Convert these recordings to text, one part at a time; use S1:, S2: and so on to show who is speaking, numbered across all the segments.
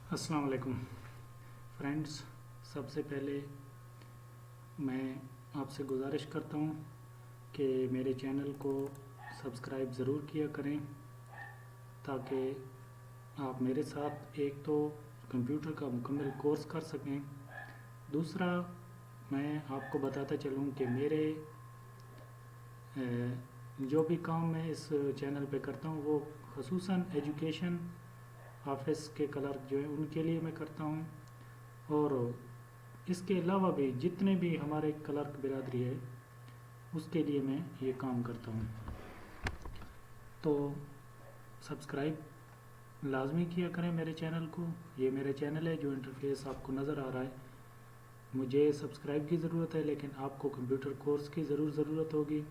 S1: अस्सलाम वालेकुम फ्रेंड्स। सबसे पहले मैं आपसे गुजारिश करता हूँ कि मेरे चैनल को सब्सक्राइब ज़रूर किया करें ताकि आप मेरे साथ एक तो कंप्यूटर का मुकम्मल कोर्स कर सकें। दूसरा, मैं आपको बताता चलूँ कि मेरे जो भी काम मैं इस चैनल पे करता हूँ वो ख़ुसूसन एजुकेशन ऑफिस के क्लर्क जो है उनके लिए मैं करता हूँ, और इसके अलावा भी जितने भी हमारे क्लर्क बिरादरी है उसके लिए मैं ये काम करता हूँ। तो सब्सक्राइब लाजमी किया करें मेरे चैनल को। ये मेरा चैनल है, जो इंटरफेस आपको नज़र आ रहा है। मुझे सब्सक्राइब की ज़रूरत है, लेकिन आपको कंप्यूटर कोर्स की ज़रूरत होगी,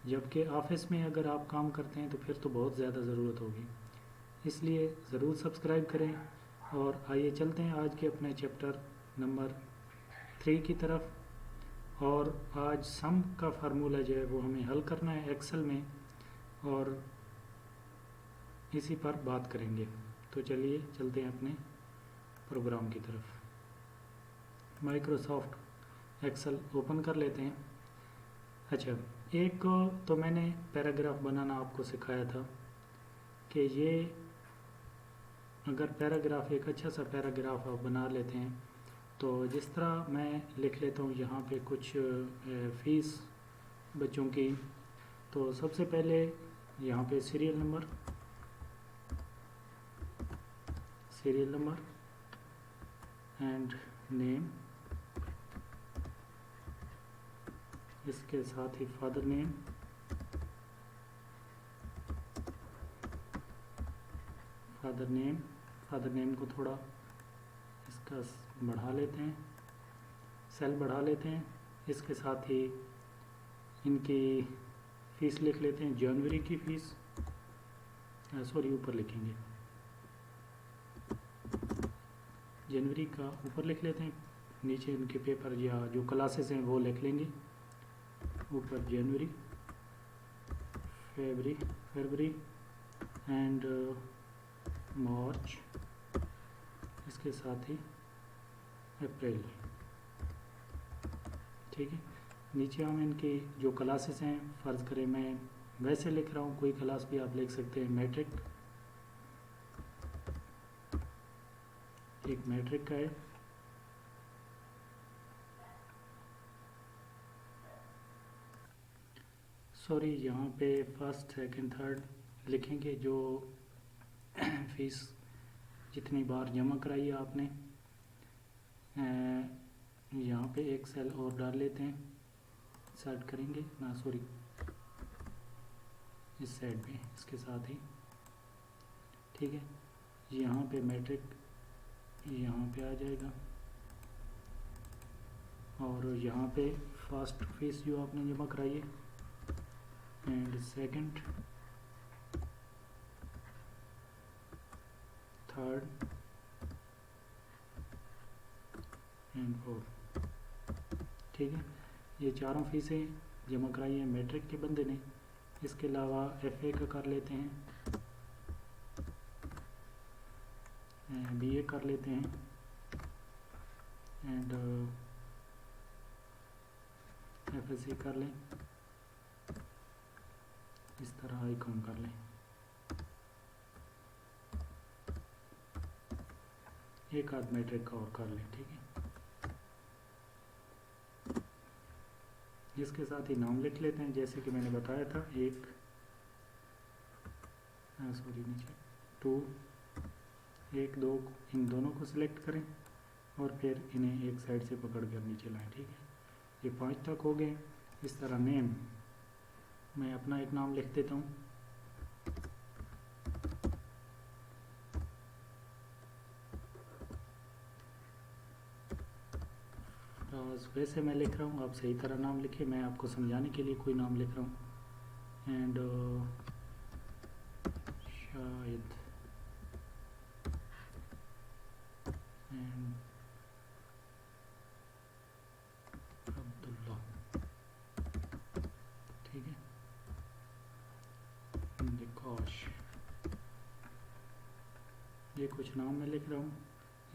S1: जबकि ऑफिस में अगर आप काम करते हैं तो फिर तो बहुत ज़्यादा ज़रूरत होगी। इसलिए ज़रूर सब्सक्राइब करें। और आइए चलते हैं आज के अपने चैप्टर नंबर 3 की तरफ। और आज सम का फार्मूला जो है वो हमें हल करना है एक्सेल में, और इसी पर बात करेंगे। तो चलिए चलते हैं अपने प्रोग्राम की तरफ। माइक्रोसॉफ्ट एक्सेल ओपन कर लेते हैं। अच्छा, एक तो मैंने पैराग्राफ बनाना आपको सिखाया था कि ये अगर पैराग्राफ, एक अच्छा सा पैराग्राफ आप बना लेते हैं तो जिस तरह मैं लिख लेता हूँ यहाँ पे कुछ फ़ीस बच्चों की। तो सबसे पहले यहाँ पे सीरियल नंबर एंड नेम, इसके साथ ही फादर नेम को थोड़ा इसका बढ़ा लेते हैं, सेल बढ़ा लेते हैं। इसके साथ ही इनकी फ़ीस लिख लेते हैं, जनवरी की फ़ीस, सॉरी ऊपर लिखेंगे, जनवरी का ऊपर लिख लेते हैं, नीचे इनके पेपर या जो क्लासेस हैं वो लिख लेंगे। ऊपर जनवरी, फरवरी एंड मार्च, इसके साथ ही अप्रैल। ठीक है, नीचे हम इनकी जो क्लासेस हैं, फ़र्ज़ करें मैं वैसे लिख रहा हूँ, कोई क्लास भी आप लिख सकते हैं। मैट्रिक, एक मैट्रिक का है, सॉरी यहाँ पे फर्स्ट सेकंड थर्ड लिखेंगे, जो फीस जितनी बार जमा कराई है आपने। यहाँ पे एक सेल और डाल लेते हैं, सेट करेंगे ना, सॉरी इस साइड पे इसके साथ ही। ठीक है, यहाँ पे मैट्रिक यहाँ पे आ जाएगा, और यहाँ पे फर्स्ट फीस जो आपने जमा कराई है and second, third and fourth. ठीक है, ये चारों फीसें जमा कराई हैं मैट्रिक के बंदे ने। इसके अलावा एफए का कर लेते हैं, बीए कर लेते हैं एंड एफएससी कर लें, इस तरह आईकॉन कर लें। एक आध मैट्रिक का और कर लें। ठीक है, इसके साथ ही नाम लिख लेते हैं, जैसे कि मैंने बताया था। एक सॉरी नीचे 2, 1 2, इन दोनों को सिलेक्ट करें और फिर इन्हें एक साइड से पकड़ कर नीचे लाएं। ठीक है, ये 5 तक हो गए। इस तरह नेम, मैं अपना एक नाम लिख देता हूँ, वैसे मैं लिख रहा हूँ, आप सही तरह नाम लिखिए, मैं आपको समझाने के लिए कोई नाम लिख रहा हूँ। And Shahid and Abdullah. ठीक है, निकाश, ये कुछ नाम मैं लिख रहा हूँ।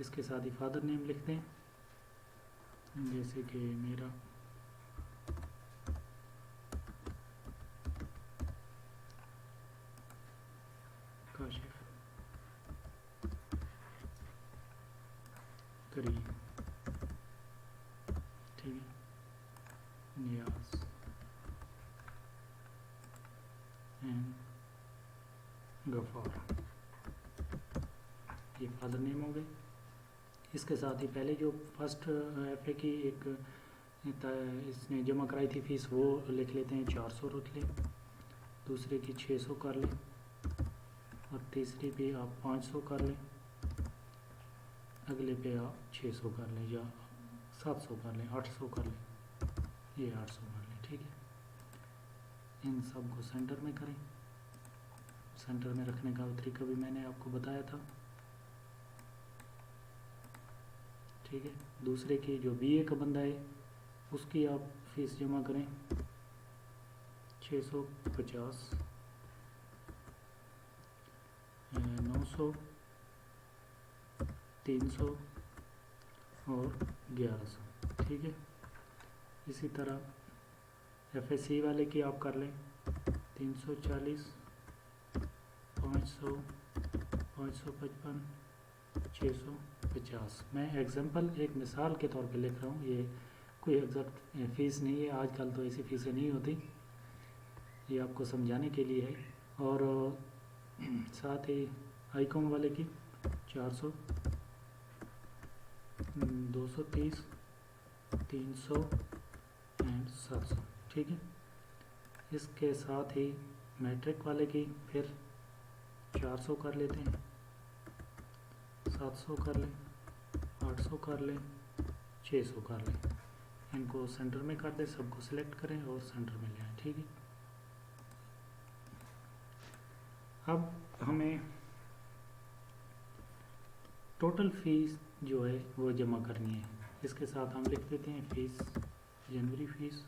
S1: इसके साथ ही फादर नेम लिखते हैं, जैसे कि मेरा काशिफ करीम, ठीक है, नियाज एंड गफ़ार, ये फादर नेम हो गए। इसके साथ ही पहले जो फर्स्ट एफ ए की एक इसने जमा कराई थी फीस, वो लिख लेते हैं, 400 रख लें। दूसरे की 600 कर लें, और तीसरी पे आप 500 कर लें, अगले पे आप 600 कर लें या 700 कर लें, 800 कर लें, ये 800 कर लें, ठीक है। इन सब को सेंटर में करें। सेंटर में रखने का तरीका भी मैंने आपको बताया था, ठीक है। दूसरे की जो बीए का बंदा है उसकी आप फीस जमा करें 650, 900, 300 और 1100, ठीक है। इसी तरह एफएससी वाले की आप कर लें 340, 500, 555, 650। मैं एग्जांपल एक मिसाल के तौर पे लिख रहा हूँ, ये कोई एग्जैक्ट फ़ीस नहीं है, आजकल तो ऐसी फ़ीसें नहीं होती, ये आपको समझाने के लिए है। और साथ ही आईकॉम वाले की 400, 230, 300 एंड 700, ठीक है। इसके साथ ही मैट्रिक वाले की फिर 400 कर लेते हैं, 700 कर लें, 800 कर लें, 600 कर लें। इनको सेंटर में कर दें, सबको सिलेक्ट करें और सेंटर में ले आएं, ठीक है। अब हमें टोटल फीस जो है वो जमा करनी है। इसके साथ हम लिख देते हैं फीस, जनवरी फीस,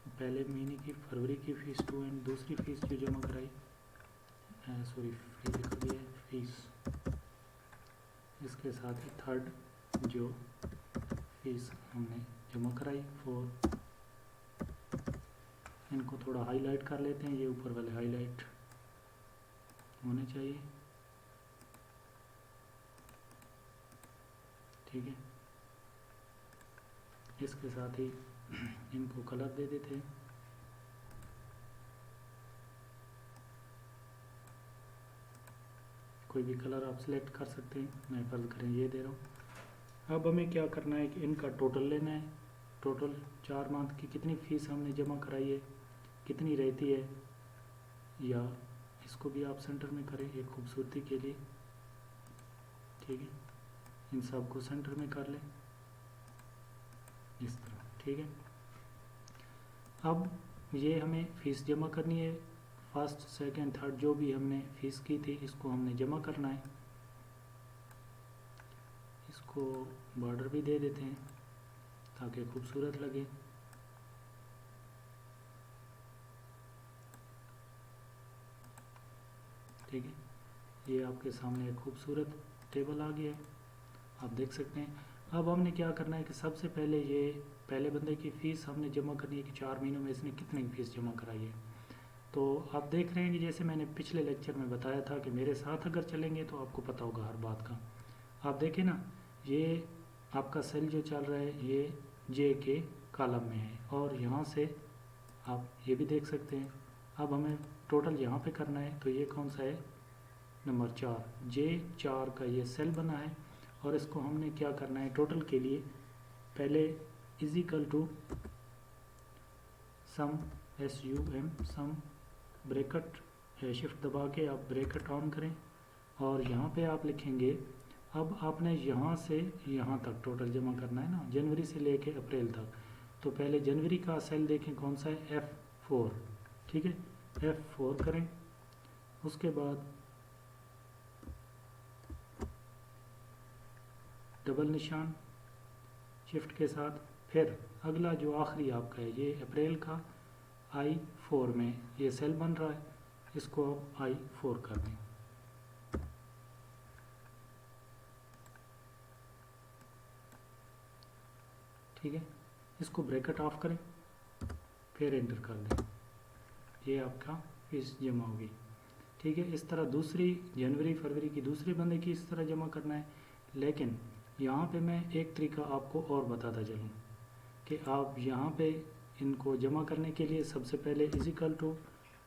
S1: पहले महीने की फरवरी की फ़ीस 2 एंड दूसरी फ़ीस जो जमा कराई, सॉरी फ्री लिख दिया है फीस। इसके साथ ही थर्ड जो फीस हमने जमा कराई 4, इनको थोड़ा हाईलाइट कर लेते हैं, ये ऊपर वाले हाईलाइट होने चाहिए, ठीक है। इसके साथ ही इनको कलर दे देते हैं, कोई भी कलर आप सिलेक्ट कर सकते हैं, मैं फर्ज करें ये दे रहा हूँ। अब हमें क्या करना है कि इनका टोटल लेना है, टोटल 4 मंथ की कितनी फ़ीस हमने जमा कराई है, कितनी रहती है, या इसको भी आप सेंटर में करें एक खूबसूरती के लिए, ठीक है। इन सब को सेंटर में कर लें इस तरह, ठीक है। अब ये हमें फ़ीस जमा करनी है, फर्स्ट सेकंड थर्ड जो भी हमने फ़ीस की थी इसको हमने जमा करना है। इसको बॉर्डर भी दे देते हैं ताकि खूबसूरत लगे, ठीक है। ये आपके सामने एक खूबसूरत टेबल आ गया है, आप देख सकते हैं। अब हमने क्या करना है कि सबसे पहले ये पहले बंदे की फ़ीस हमने जमा करनी है कि 4 महीनों में इसने कितनी फ़ीस जमा कराई है। तो आप देख रहे हैं कि जैसे मैंने पिछले लेक्चर में बताया था कि मेरे साथ अगर चलेंगे तो आपको पता होगा हर बात का। आप देखें ना, ये आपका सेल जो चल रहा है ये जे के कॉलम में है, और यहाँ से आप ये भी देख सकते हैं। अब हमें टोटल यहाँ पे करना है, तो ये कौन सा है, नंबर 4, J4 का ये सेल बना है, और इसको हमने क्या करना है टोटल के लिए, पहले is equal to sum SUM sum bracket shift दबा के आप ब्रैकेट ऑन करें, और यहाँ पे आप लिखेंगे, अब आपने यहाँ से यहाँ तक टोटल जमा करना है ना, जनवरी से लेके अप्रैल तक। तो पहले जनवरी का सेल देखें कौन सा है, F4, ठीक है, F4 करें। उसके बाद डबल निशान शिफ्ट के साथ, फिर अगला जो आखिरी आपका है ये अप्रैल का I4 में ये सेल बन रहा है, इसको आप I4 कर दें, ठीक है, इसको ब्रैकेट ऑफ करें, फिर एंटर कर दें, ये आपका फीस जमा होगी। ठीक है, इस तरह दूसरी जनवरी फरवरी की दूसरे बंदे की इस तरह जमा करना है। लेकिन यहाँ पे मैं एक तरीका आपको और बताता चलूँ कि आप यहाँ पे इनको जमा करने के लिए सबसे पहले इजिकल टू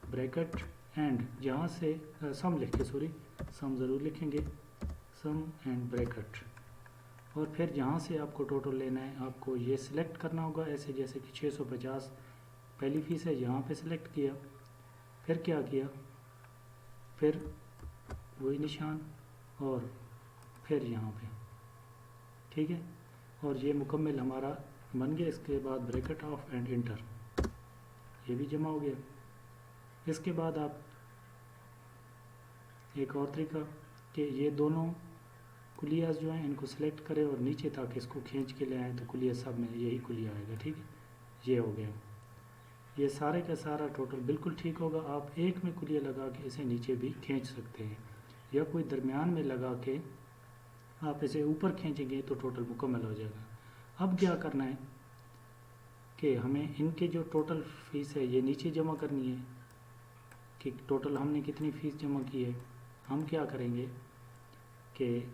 S1: ब्रैकेट एंड यहाँ से सम लिख के, सॉरी सम ज़रूर लिखेंगे, सम एंड ब्रैकेट, और फिर यहाँ से आपको टोटल लेना है। आपको ये सिलेक्ट करना होगा ऐसे, जैसे कि 650 पहली फ़ीस है, यहाँ पे सिलेक्ट किया, फिर क्या किया, फिर वही निशान और फिर यहाँ पे, ठीक है, और ये मुकम्मल हमारा बन गया। इसके बाद ब्रैकेट ऑफ एंड इंटर, ये भी जमा हो गया। इसके बाद आप एक और तरीका कि ये दोनों कुलियास जो हैं इनको सिलेक्ट करें और नीचे तक इसको खींच के ले आएँ, तो कुलिया सब में यही कुलिया आएगा। ठीक है, ये हो गया। ये सारे का सारा टोटल बिल्कुल ठीक होगा। आप एक में कुलिया लगा के इसे नीचे भी खींच सकते हैं, या कोई दरमियान में लगा के आप इसे ऊपर खींचेंगे तो टोटल मुकम्मल हो जाएगा। अब क्या करना है कि हमें इनके जो टोटल फ़ीस है ये नीचे जमा करनी है कि टोटल हमने कितनी फ़ीस जमा की है। हम क्या करेंगे कि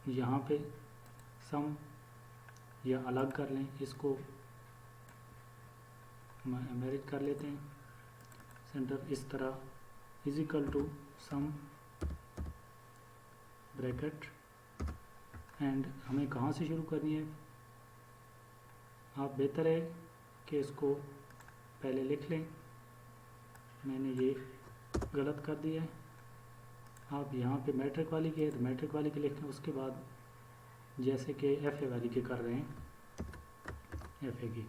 S1: यहाँ पे सम या अलग कर लें, इसको मैरिज कर लेते हैं सेंटर, इस तरह is equal to sum bracket and हमें कहाँ से शुरू करनी है। आप बेहतर है कि इसको पहले लिख लें, मैंने ये गलत कर दिया है। आप यहाँ पे मैट्रिक वाली के तो मैट्रिक वाली के लिखें, उसके बाद जैसे कि एफ ए वाली के कर रहे हैं एफ ए की,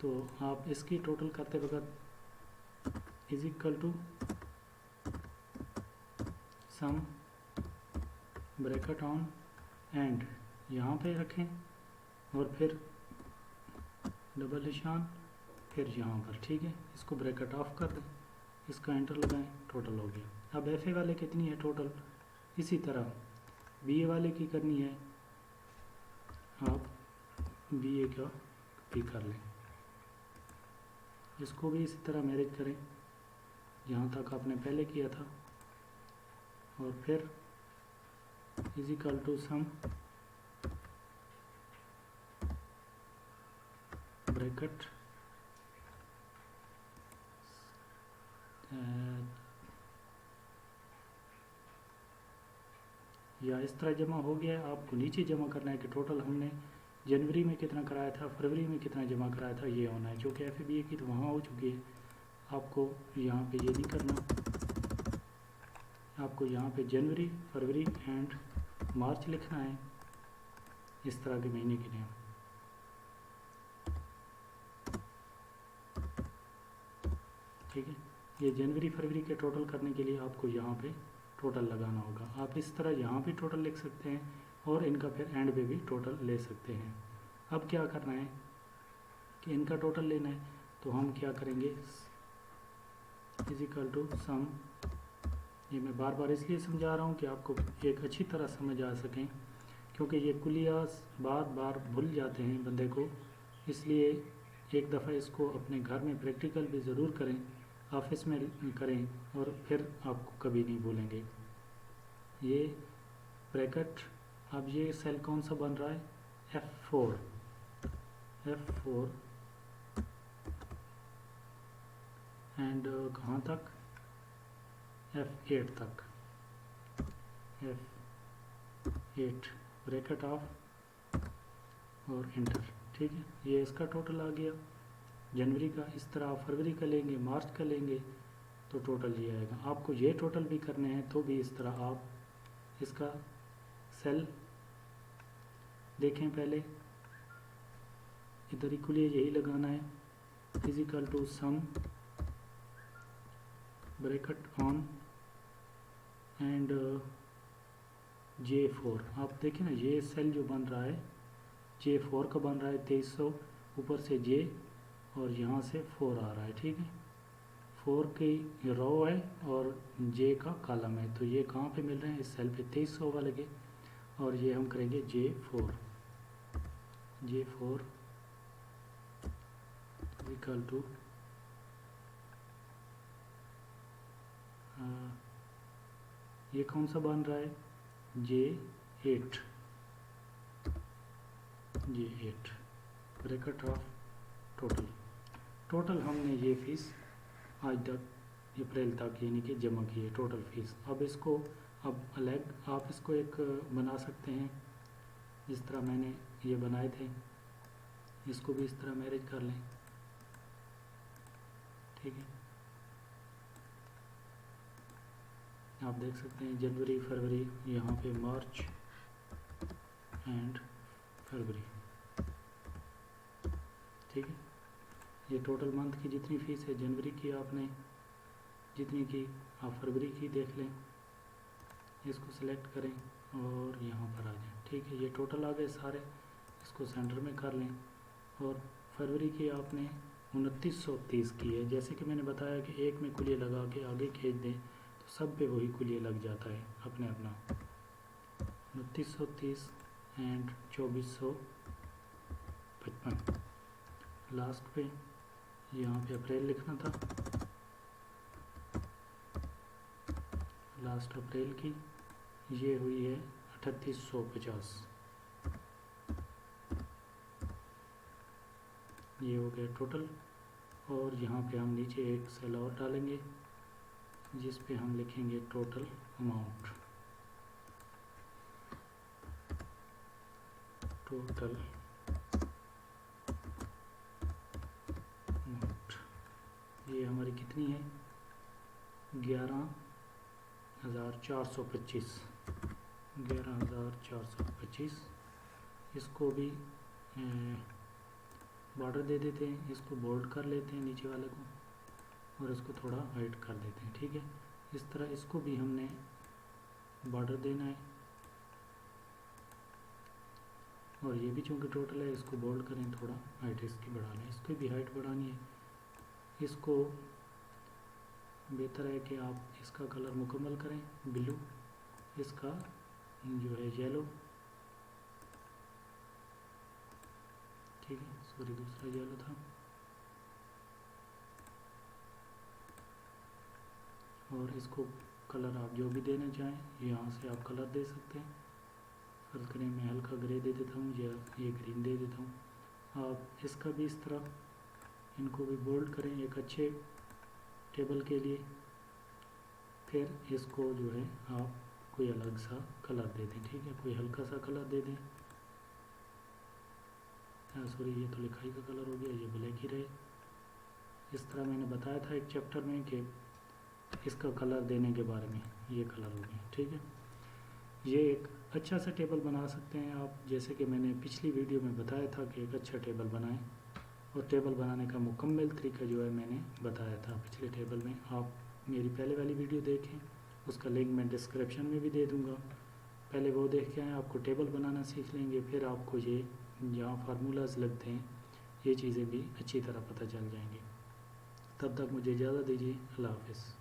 S1: तो आप इसकी टोटल करते वक्त is equal to sum bracket on and यहाँ पे रखें और फिर डबल निशान, फिर यहाँ पर। ठीक है, इसको ब्रैकेट ऑफ कर दें, इसका एंटर लगाएं, टोटल हो गया। अब एफ ए वाले कितनी है टोटल, इसी तरह बी ए वाले की करनी है, आप बी ए का भी कर लें, इसको भी इसी तरह मैरिज करें जहाँ तक आपने पहले किया था, और फिर is equal to sum bracket या इस तरह जमा हो गया है। आपको नीचे जमा करना है कि टोटल हमने जनवरी में कितना कराया था, फरवरी में कितना जमा कराया था, ये होना है। जो कि एफ बी ए की तो वहाँ हो चुकी है, आपको यहाँ पे ये नहीं करना, आपको यहाँ पे जनवरी फरवरी एंड मार्च लिखना है, इस तरह के महीने के लिए। ठीक है, ये जनवरी फरवरी के टोटल करने के लिए आपको यहाँ पे टोटल लगाना होगा। आप इस तरह यहाँ भी टोटल लिख सकते हैं और इनका फिर एंड पे भी टोटल ले सकते हैं। अब क्या करना है कि इनका टोटल लेना है, तो हम क्या करेंगे, इज इक्वल टू सम, ये मैं बार बार इसलिए समझा रहा हूँ कि आपको एक अच्छी तरह समझ आ सकें, क्योंकि ये कुलियास बार बार भूल जाते हैं बंदे को, इसलिए एक दफ़ा इसको अपने घर में प्रैक्टिकल भी ज़रूर करें, ऑफिस में करें, और फिर आपको कभी नहीं भूलेंगे। ये ब्रैकेट, अब ये सेल कौन सा बन रहा है, F4 एंड कहाँ तक, F8 तक, F8 ब्रैकेट ऑफ और इंटर। ठीक है, ये इसका टोटल आ गया जनवरी का। इस तरह आप फरवरी का लेंगे, मार्च का लेंगे, तो टोटल ये आएगा। आपको ये टोटल भी करने हैं तो भी इस तरह आप इसका सेल देखें, पहले इधर इक्वली यही लगाना है, is equal to sum bracket on and J4। आप देखें ना, ये सेल जो बन रहा है J4 का बन रहा है 2300, ऊपर से J और यहाँ से 4 आ रहा है। ठीक है, 4 की रो है और J का कॉलम है, तो ये कहाँ पे मिल रहे हैं, इस सेल पे 2300 वाले के, और ये हम करेंगे J4 इक्वल टू ये कौन सा बन रहा है, J8 ब्रैकेट ऑफ टोटल हमने ये फीस आज तक अप्रैल तक यानी कि जमा की है टोटल फीस। अब इसको अलग आप इसको एक बना सकते हैं जिस तरह मैंने ये बनाए थे, इसको भी इस तरह मैनेज कर लें, ठीक है। आप देख सकते हैं जनवरी फरवरी, यहाँ पे मार्च एंड फरवरी, ठीक है। ये टोटल मंथ की जितनी फीस है, जनवरी की आपने जितनी की, आप फरवरी की देख लें, इसको सिलेक्ट करें और यहाँ पर आ जाए, ठीक है। ये टोटल आ गए सारे, इसको सेंटर में कर लें। और फरवरी की आपने 2930 की है। जैसे कि मैंने बताया कि एक में कुलिया लगा के आगे खींच दें तो सब पे वही कुलिया लग जाता है अपने अपना। 2930 एंड 2455 लास्ट पे, यहाँ पे अप्रैल लिखना था, लास्ट अप्रैल की ये हुई है 3850, ये हो गया टोटल। और यहाँ पे हम नीचे एक सेल और डालेंगे जिस पे हम लिखेंगे टोटल अमाउंट, टोटल अमाउंट ये हमारी कितनी है, 11,425, 11,425। इसको भी बॉर्डर दे देते हैं, इसको बोल्ड कर लेते हैं नीचे वाले को और इसको थोड़ा हाइट कर देते हैं, ठीक है। इस तरह इसको भी हमने बॉर्डर देना है और ये भी चूँकि टोटल है, इसको बोल्ड करें, थोड़ा हाइट इसकी बढ़ा लें, इसकी भी हाइट बढ़ानी है। इसको बेहतर है कि आप इसका कलर मुकम्मल करें ब्लू, इसका जो है येलो, ठीक है, सॉरी दूसरा येलो था। और इसको कलर आप जो भी देना चाहें यहाँ से आप कलर दे सकते हैं। फर्ज करें मैं हल्का ग्रे दे देता हूँ या ये ग्रीन दे देता हूँ। आप इसका भी इस तरह इनको भी बोल्ड करें एक अच्छे टेबल के लिए। फिर इसको जो है आप कोई अलग सा कलर दे दें, ठीक है, कोई हल्का सा कलर दे दें। सॉरी ये तो लिखाई का कलर हो गया, ये ब्लैक ही रहे। इस तरह मैंने बताया था एक चैप्टर में कि इसका कलर देने के बारे में, ये कलर हो गया, ठीक है। ये एक अच्छा सा टेबल बना सकते हैं आप, जैसे कि मैंने पिछली वीडियो में बताया था कि एक अच्छा टेबल बनाएं, और टेबल बनाने का मुकम्मल तरीका जो है मैंने बताया था पिछले टेबल में। आप मेरी पहले वाली वीडियो देखें, उसका लिंक मैं डिस्क्रिप्शन में भी दे दूँगा, पहले वो देख के आएँ, आपको टेबल बनाना सीख लेंगे। फिर आपको ये जहाँ फार्मूलाज लगते हैं ये चीज़ें भी अच्छी तरह पता चल जाएंगी। तब तक मुझे इजाज़त दीजिए, अल्लाह हाफ़िज़।